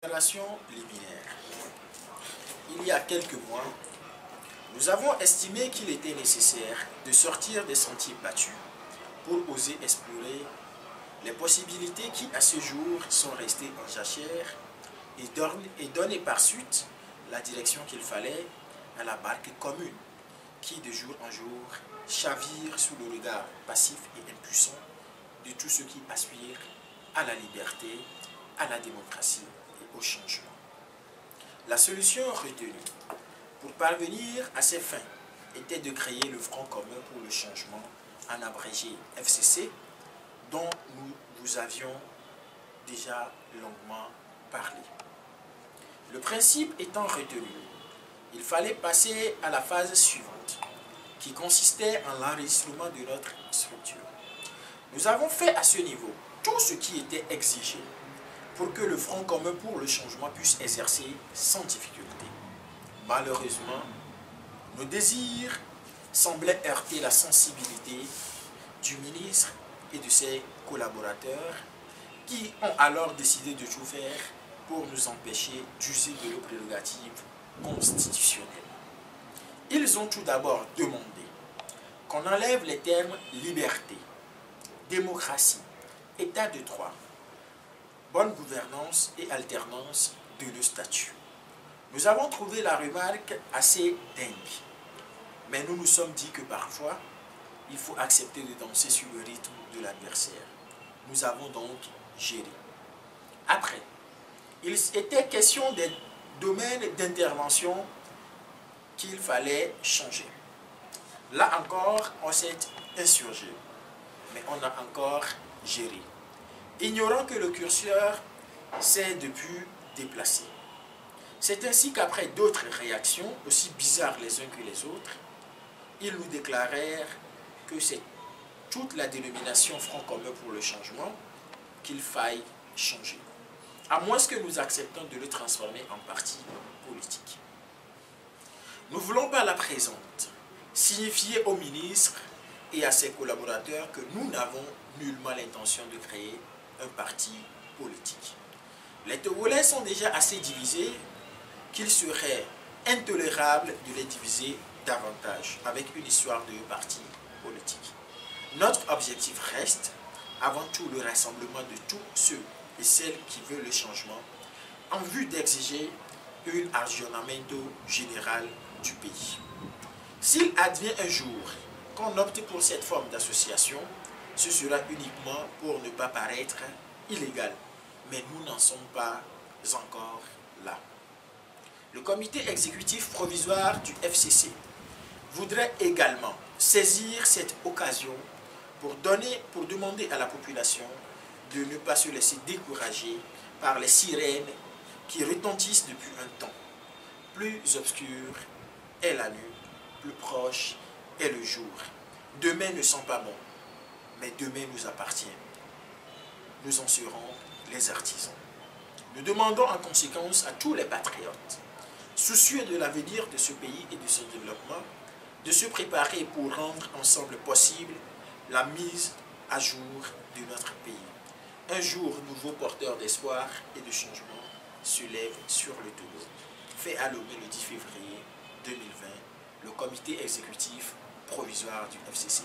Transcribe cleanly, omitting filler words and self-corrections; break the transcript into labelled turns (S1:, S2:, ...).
S1: Opération liminaire. Il y a quelques mois, nous avons estimé qu'il était nécessaire de sortir des sentiers battus pour oser explorer les possibilités qui, à ce jour, sont restées en jachère et donner par suite la direction qu'il fallait à la barque commune qui, de jour en jour, chavire sous le regard passif et impuissant de tous ceux qui aspirent à la liberté, à la démocratie et au changement. La solution retenue pour parvenir à ces fins était de créer le Front commun pour le changement, en abrégé FCC, dont nous vous avions déjà longuement parlé. Le principe étant retenu, il fallait passer à la phase suivante, qui consistait en l'enregistrement de notre structure. Nous avons fait à ce niveau tout ce qui était exigé pour que le Front commun pour le changement puisse exercer sans difficulté. Malheureusement, nos désirs semblaient heurter la sensibilité du ministre et de ses collaborateurs qui ont alors décidé de tout faire pour nous empêcher d'user de nos prérogatives constitutionnelles. Ils ont tout d'abord demandé qu'on enlève les termes liberté, démocratie, état de droit, bonne gouvernance et alternance de nos statuts. Nous avons trouvé la remarque assez dingue, mais nous nous sommes dit que parfois, il faut accepter de danser sur le rythme de l'adversaire. Nous avons donc géré. Après, il était question des domaines d'intervention qu'il fallait changer. Là encore, on s'est insurgé, mais on a encore géré, ignorant que le curseur s'est depuis déplacé. C'est ainsi qu'après d'autres réactions, aussi bizarres les uns que les autres, ils nous déclarèrent que c'est toute la dénomination Front commun pour le changement qu'il faille changer, à moins que nous acceptons de le transformer en parti politique. Nous voulons par la présente signifier au ministre et à ses collaborateurs que nous n'avons nullement l'intention de créer un parti politique. Les Togolais sont déjà assez divisés qu'il serait intolérable de les diviser davantage avec une histoire de parti politique. Notre objectif reste avant tout le rassemblement de tous ceux et celles qui veulent le changement en vue d'exiger un aggiornamento général du pays. S'il advient un jour qu'on opte pour cette forme d'association, ce sera uniquement pour ne pas paraître illégal. Mais nous n'en sommes pas encore là. Le comité exécutif provisoire du FCC voudrait également saisir cette occasion pour demander à la population de ne pas se laisser décourager par les sirènes qui retentissent depuis un temps. Plus obscur est la nuit, plus proche est le jour. Demain ne sent pas bon, mais demain nous appartient. Nous en serons les artisans. Nous demandons en conséquence à tous les patriotes, soucieux de l'avenir de ce pays et de son développement, de se préparer pour rendre ensemble possible la mise à jour de notre pays. Un jour nouveau porteur d'espoir et de changement se lève sur le Togo. Fait à Lomé le 10 février 2020, le comité exécutif provisoire du FCC.